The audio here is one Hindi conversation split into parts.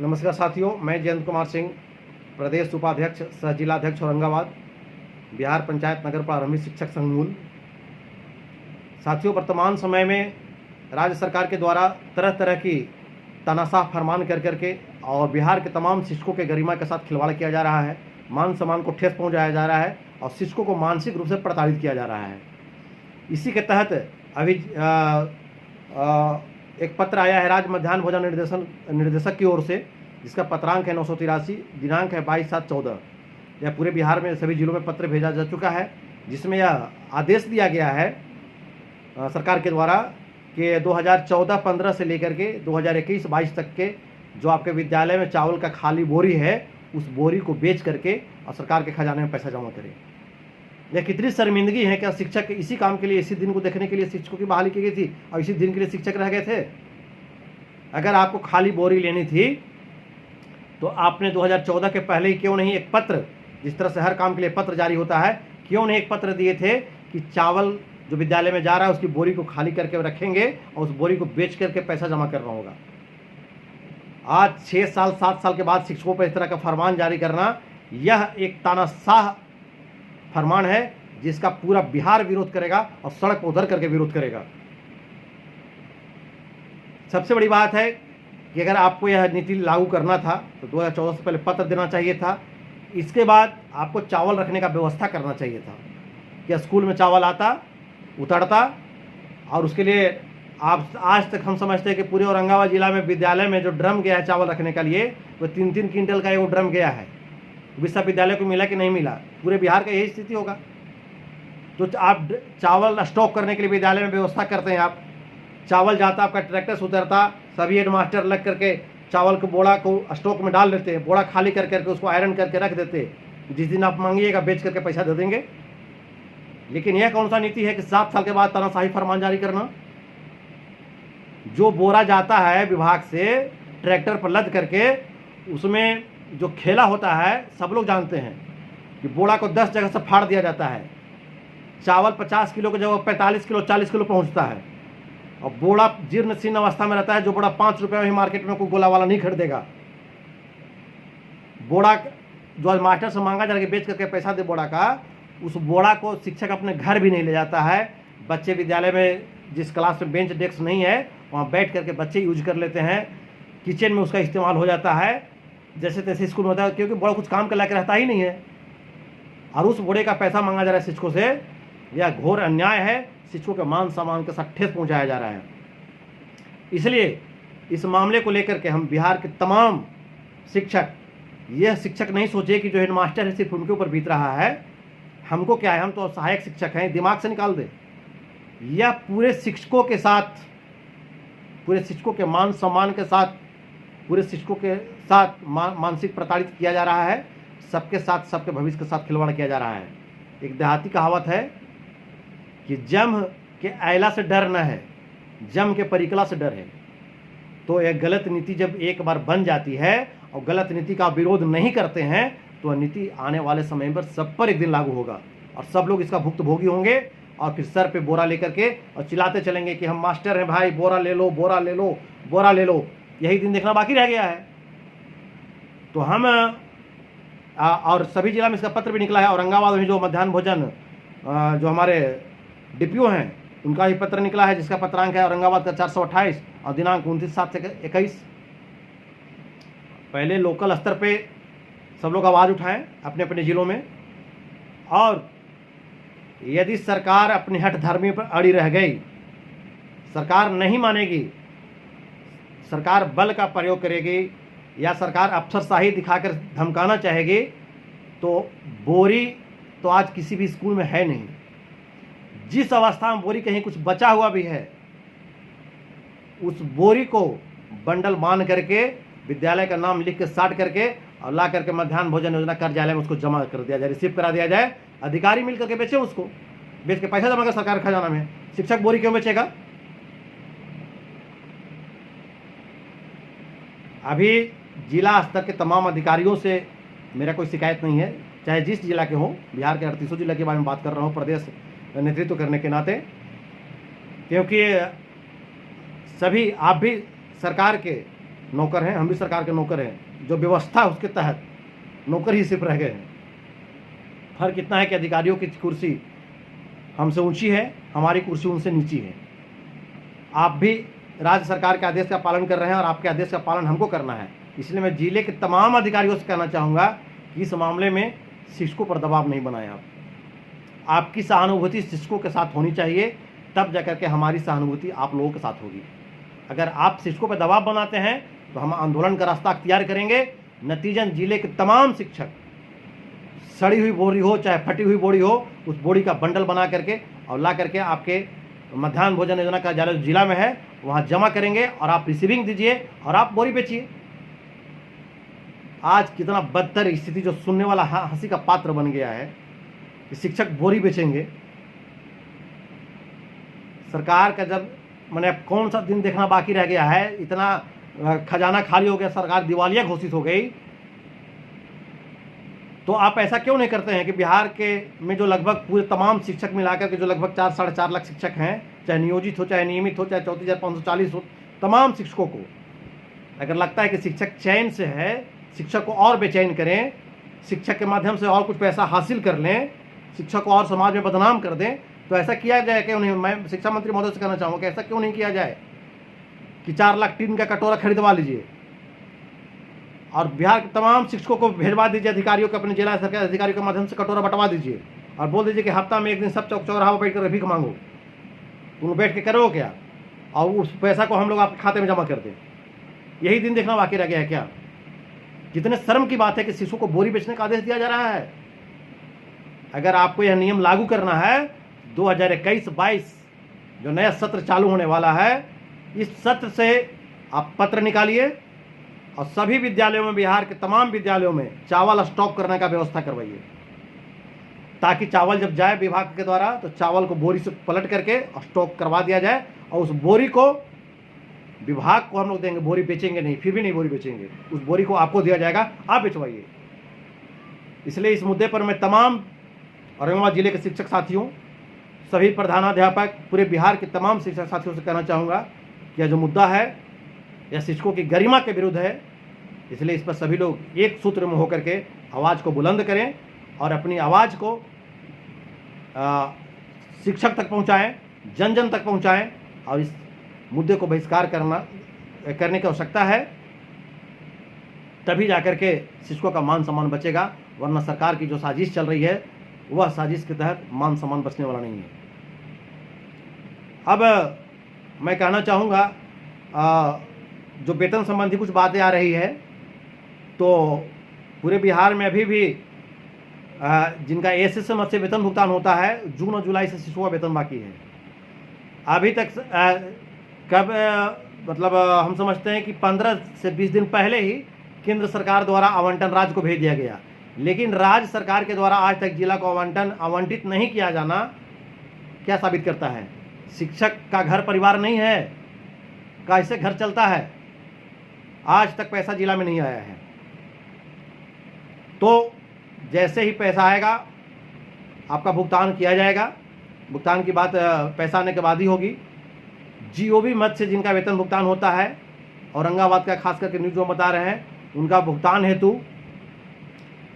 नमस्कार साथियों, मैं जयंत कुमार सिंह, प्रदेश उपाध्यक्ष सह जिलाध्यक्ष औरंगाबाद, बिहार पंचायत नगर प्रारंभिक शिक्षक संघ मूल। साथियों, वर्तमान समय में राज्य सरकार के द्वारा तरह तरह की तानाशाह फरमान कर करके और बिहार के तमाम शिक्षकों के गरिमा के साथ खिलवाड़ किया जा रहा है, मान सम्मान को ठेस पहुंचाया जा रहा है और शिक्षकों को मानसिक रूप से प्रताड़ित किया जा रहा है। इसी के तहत अभी एक पत्र आया है राज्य मध्याह्न भोजन निर्देशक की ओर से, जिसका पत्रांक है 983, दिनांक है 22/7/14। यह पूरे बिहार में सभी जिलों में पत्र भेजा जा चुका है, जिसमें यह आदेश दिया गया है सरकार के द्वारा कि 2014-15 से लेकर के 2021-22 तक के जो आपके विद्यालय में चावल का खाली बोरी है, उस बोरी को बेच करके और सरकार के खजाने में पैसा जमा करें। यह कितनी शर्मिंदगी है। क्या शिक्षक इसी काम के लिए, इसी दिन को देखने के लिए शिक्षकों की बहाली की गई थी और इसी दिन के लिए शिक्षक रह गए थे? अगर आपको खाली बोरी लेनी थी तो आपने 2014 के पहले ही क्यों नहीं एक पत्र, जिस तरह से हर काम के लिए पत्र जारी होता है, क्यों नहीं एक पत्र दिए थे कि चावल जो विद्यालय में जा रहा है उसकी बोरी को खाली करके रखेंगे और उस बोरी को बेच करके पैसा जमा करना होगा। आज 6 साल 7 साल के बाद शिक्षकों पर इस तरह का फरमान जारी करना, यह एक तानाशाह फरमान है जिसका पूरा बिहार विरोध करेगा और सड़क पर उतर करके विरोध करेगा। सबसे बड़ी बात है कि अगर आपको यह नीति लागू करना था तो 2014 से पहले पत्र देना चाहिए था। इसके बाद आपको चावल रखने का व्यवस्था करना चाहिए था कि स्कूल में चावल आता, उतरता, और उसके लिए आप आज तक हम समझते हैं कि पूरे औरंगाबाद जिला में विद्यालय में जो ड्रम गया है चावल रखने के लिए, वो 3-3 क्विंटल का एक ड्रम गया है। विश्वविद्यालय को मिला कि नहीं मिला? पूरे बिहार का यही स्थिति होगा। तो आप चावल स्टॉक करने के लिए विद्यालय में व्यवस्था करते हैं। आप चावल जाता, आपका ट्रैक्टर से उतरता, सभी हेडमास्टर लग करके चावल के बोड़ा को स्टॉक में डाल देते हैं, बोड़ा खाली कर करके उसको आयरन करके रख देते, जिस दिन आप मांगिएगा बेच करके पैसा दे देंगे। लेकिन यह कौन सा नीति है कि 7 साल के बाद तानाशाही फरमान जारी करना? जो बोरा जाता है विभाग से ट्रैक्टर पर लद करके, उसमें जो खेला होता है सब लोग जानते हैं कि बोरा को 10 जगह से फाड़ दिया जाता है। चावल 50 किलो की जगह 45 किलो 40 किलो पहुंचता है और बोरा जीर्ण शीर्ण अवस्था में रहता है। जो बोरा 5 रुपये में ही मार्केट में कोई गोला वाला नहीं खरीदेगा। बोरा जो मास्टर से मांगा जाकर बेच करके पैसा दे बोरा का, उस बोरा को शिक्षक अपने घर भी नहीं ले जाता है। बच्चे विद्यालय में जिस क्लास में बेंच डेस्क नहीं है वहाँ बैठ करके बच्चे यूज कर लेते हैं। किचन में उसका इस्तेमाल हो जाता है, जैसे तैसे स्कूल में होता है, क्योंकि बोरा कुछ काम का लायक रहता ही नहीं है और उस बोरे का पैसा मांगा जा रहा है शिक्षकों से। यह घोर अन्याय है। शिक्षकों के मान सम्मान के साथ ठेस पहुंचाया जा रहा है। इसलिए इस मामले को लेकर के हम बिहार के तमाम शिक्षक, यह शिक्षक नहीं सोचे कि जो हेडमास्टर है सिर्फ उनके ऊपर बीत रहा है। हमको क्या है, हम तो सहायक शिक्षक हैं, दिमाग से निकाल दे। यह पूरे शिक्षकों के साथ, पूरे शिक्षकों के मान सम्मान के साथ, पूरे शिक्षकों के साथ मानसिक प्रताड़ित किया जा रहा है। सबके साथ, सबके भविष्य के साथ खिलवाड़ किया जा रहा है। एक देहाती कहावत है कि जम के आयला से डर न है, जम के परिकला से डर है। तो यह गलत नीति जब एक बार बन जाती है और गलत नीति का विरोध नहीं करते हैं तो नीति आने वाले समय पर सब पर एक दिन लागू होगा और सब लोग इसका भुक्तभोगी होंगे और फिर सर पे बोरा लेकर के और चिल्लाते चलेंगे कि हम मास्टर हैं भाई, बोरा ले लो, बोरा ले लो, बोरा ले लो। यही दिन देखना बाकी रह गया है। तो हम और सभी जिला में इसका पत्र भी निकला है। औरंगाबाद में जो मध्याह्न भोजन जो हमारे डीपीओ हैं उनका ही पत्र निकला है, जिसका पत्रांक है औरंगाबाद का 428 और दिनांक 29/7/21। पहले लोकल स्तर पे सब लोग आवाज़ उठाएं अपने अपने जिलों में, और यदि सरकार अपनी हठधर्मी पर अड़ी रह गई, सरकार नहीं मानेगी, सरकार बल का प्रयोग करेगी या सरकार अफसरशाही दिखाकर धमकाना चाहेगी, तो बोरी तो आज किसी भी स्कूल में है नहीं। जिस अवस्था में बोरी कहीं कुछ बचा हुआ भी है, उस बोरी को बंडल बांध करके विद्यालय का नाम लिख के साट करके और ला करके मध्याह्न भोजन योजना कार्यालय में उसको जमा कर दिया जाए, रिसीव करा दिया जाए। अधिकारी मिल करके बेचे, उसको बेच के पैसा जमा कर सरकार खजाना में। शिक्षक बोरी क्यों बेचेगा? अभी जिला स्तर के तमाम अधिकारियों से मेरा कोई शिकायत नहीं है, चाहे जिस जिला के हों। बिहार के 38 जिला के बारे में बात कर रहा हूँ प्रदेश नेतृत्व करने के नाते, क्योंकि सभी आप भी सरकार के नौकर हैं, हम भी सरकार के नौकर हैं। जो व्यवस्था उसके तहत नौकर ही सिर्फ रह गए हैं। फर्क इतना है कि अधिकारियों की कुर्सी हमसे ऊंची है, हमारी कुर्सी उनसे नीची है। आप भी राज्य सरकार के आदेश का पालन कर रहे हैं और आपके आदेश का पालन हमको करना है। इसलिए मैं जिले के तमाम अधिकारियों से कहना चाहूँगा कि इस मामले में शिक्षकों पर दबाव नहीं बनाएं। आपकी सहानुभूति शिक्षकों के साथ होनी चाहिए, तब जाकर के हमारी सहानुभूति आप लोगों के साथ होगी। अगर आप शिक्षकों पर दबाव बनाते हैं तो हम आंदोलन का रास्ता अख्तियार करेंगे। नतीजन जिले के तमाम शिक्षक, सड़ी हुई बोरी हो चाहे फटी हुई बोरी हो, उस बोरी का बंडल बना करके और ला करके आपके मध्याह्न भोजन योजना का कार्यालय जिला में है वहाँ जमा करेंगे और आप रिसीविंग दीजिए और आप बोरी बेचिए। आज कितना बदतर स्थिति जो सुनने वाला हंसी का पात्र बन गया है कि शिक्षक बोरी बेचेंगे। सरकार का जब मैंने कौन सा दिन देखना बाकी रह गया है, इतना खजाना खाली हो गया, सरकार दिवालिया घोषित हो गई। तो आप ऐसा क्यों नहीं करते हैं कि बिहार के में जो लगभग पूरे तमाम शिक्षक मिलाकर के जो लगभग 4-4.5 लाख शिक्षक हैं, चाहे नियोजित हो चाहे नियमित हो चाहे 34,540 हो, तमाम शिक्षकों को अगर लगता है कि शिक्षक चैन से है, शिक्षक को और बेचैन करें, शिक्षक के माध्यम से और कुछ पैसा हासिल कर लें, शिक्षक को और समाज में बदनाम कर दें, तो ऐसा किया जाए क्यों नहीं। मैं शिक्षा मंत्री महोदय से कहना चाहूँगा कि ऐसा क्यों नहीं किया जाए कि 4 लाख टीन का कटोरा खरीदवा लीजिए और बिहार के तमाम शिक्षकों को भेजवा दीजिए, अधिकारियों को, अपने जिला सरकार अधिकारियों के माध्यम से कटोरा बंटवा दीजिए और बोल दीजिए कि हफ्ता में एक दिन सब चौक चौराहा बैठ कर भीख मांगो। तुम बैठ के करो क्या और उस पैसा को हम लोग आपके खाते में जमा कर दें। यही दिन देखना बाकी रह गया है क्या? कितने शर्म की बात है कि शिशु को बोरी बेचने का आदेश दिया जा रहा है। अगर आपको यह नियम लागू करना है 2021-22 जो नया सत्र चालू होने वाला है, इस सत्र से आप पत्र निकालिए और सभी विद्यालयों में, बिहार के तमाम विद्यालयों में चावल स्टॉक करने का व्यवस्था करवाइए, ताकि चावल जब जाए विभाग के द्वारा तो चावल को बोरी से पलट करके स्टॉक करवा दिया जाए और उस बोरी को विभाग को हम लोग देंगे। बोरी बेचेंगे नहीं, फिर भी नहीं बोरी बेचेंगे, उस बोरी को आपको दिया जाएगा, आप बेचवाइए। इसलिए इस मुद्दे पर मैं तमाम औरंगाबाद जिले के शिक्षक साथियों, सभी प्रधानाध्यापक, पूरे बिहार के तमाम शिक्षक साथियों से कहना चाहूँगा कि यह जो मुद्दा है यह शिक्षकों की गरिमा के विरुद्ध है। इसलिए इस पर सभी लोग एक सूत्र में होकर के आवाज़ को बुलंद करें और अपनी आवाज़ को शिक्षक तक पहुँचाएँ, जन जन तक पहुँचाएँ और इस मुद्दे को बहिष्कार करने की आवश्यकता है। तभी जाकर के शिक्षकों का मान सम्मान बचेगा, वरना सरकार की जो साजिश चल रही है वह साजिश के तहत मान सम्मान बचने वाला नहीं है। अब मैं कहना चाहूँगा जो वेतन संबंधी कुछ बातें आ रही है, तो पूरे बिहार में अभी भी जिनका एएसएस मद से वेतन भुगतान होता है, जून और जुलाई से शिशु का वेतन बाकी है। अभी तक कब मतलब हम समझते हैं कि 15 से 20 दिन पहले ही केंद्र सरकार द्वारा आवंटन राज्य को भेज दिया गया, लेकिन राज्य सरकार के द्वारा आज तक जिला को आवंटित नहीं किया जाना क्या साबित करता है? शिक्षक का घर परिवार नहीं है, कैसे घर चलता है? आज तक पैसा जिला में नहीं आया है। तो जैसे ही पैसा आएगा आपका भुगतान किया जाएगा। भुगतान की बात पैसा आने के बाद ही होगी। जीओबी मद से जिनका वेतन भुगतान होता है, औरंगाबाद का खास करके न्यूज़ जो बता रहे हैं, उनका भुगतान हेतु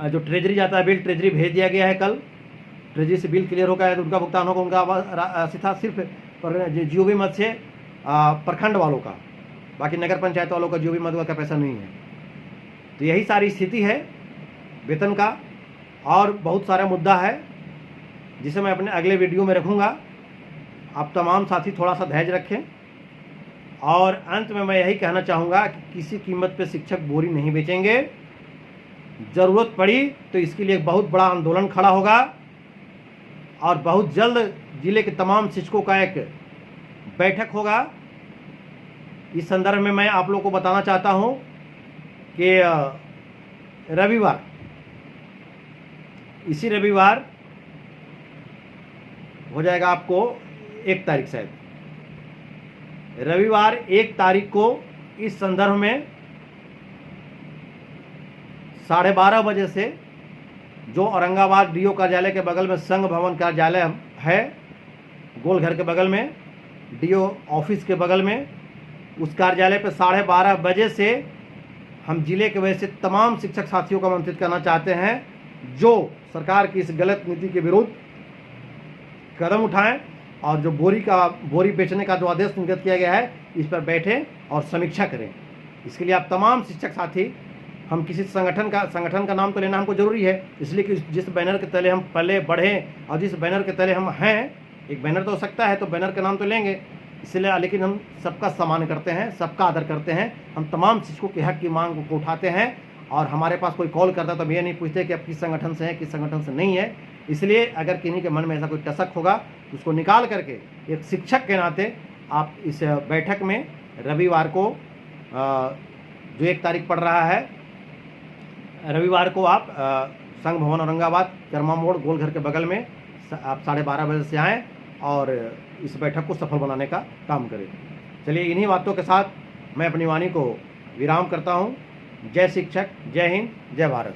जो ट्रेजरी जाता है, बिल ट्रेजरी भेज दिया गया है। कल ट्रेजरी से बिल क्लियर होगा तो उनका भुगतान होगा। उनका सीधा सिर्फ जीओबी मद से प्रखंड वालों का, बाकी नगर पंचायत वालों का जीओबी मद का पैसा नहीं है। तो यही सारी स्थिति है वेतन का, और बहुत सारा मुद्दा है जिसे मैं अपने अगले वीडियो में रखूँगा। आप तमाम साथी थोड़ा सा धैर्य रखें। और अंत में मैं यही कहना चाहूँगा कि किसी कीमत पे शिक्षक बोरी नहीं बेचेंगे। ज़रूरत पड़ी तो इसके लिए एक बहुत बड़ा आंदोलन खड़ा होगा और बहुत जल्द जिले के तमाम शिक्षकों का एक बैठक होगा। इस संदर्भ में मैं आप लोगों को बताना चाहता हूं कि रविवार, इसी रविवार हो जाएगा आपको 1 तारीख, शायद रविवार 1 तारीख को इस संदर्भ में 12:30 बजे से जो औरंगाबाद डीओ कार्यालय के बगल में संघ भवन कार्यालय है, गोलघर के बगल में, डीओ ऑफिस के बगल में, उस कार्यालय पर 12:30 बजे से हम जिले के वैसे तमाम शिक्षक साथियों को आमंत्रित करना चाहते हैं जो सरकार की इस गलत नीति के विरुद्ध कदम उठाएं और जो बोरी बेचने का जो आदेश निर्गत किया गया है इस पर बैठें और समीक्षा करें। इसके लिए आप तमाम शिक्षक साथी, हम किसी संगठन का नाम तो लेना हमको ज़रूरी है, इसलिए कि जिस बैनर के तले हम पले बढ़ें और जिस बैनर के तले हम हैं, एक बैनर तो हो सकता है तो बैनर का नाम तो लेंगे, इसलिए लेकिन हम सबका सम्मान करते हैं, सबका आदर करते हैं। हम तमाम शिक्षकों के हक की मांग को उठाते हैं और हमारे पास कोई कॉल करता है तो हम ये नहीं पूछते कि आप किस संगठन से हैं, किस संगठन से नहीं है। इसलिए अगर किन्हीं के मन में ऐसा कोई टसक होगा तो उसको निकाल करके एक शिक्षक के नाते आप इस बैठक में रविवार को जो 1 तारीख पड़ रहा है, रविवार को आप संघ भवन औरंगाबाद कर्मा मोड़ गोलघर के बगल में आप 12:30 बजे से आएँ और इस बैठक को सफल बनाने का काम करें। चलिए इन्हीं बातों के साथ मैं अपनी वाणी को विराम करता हूँ। जय शिक्षक, जय हिंद, जय भारत।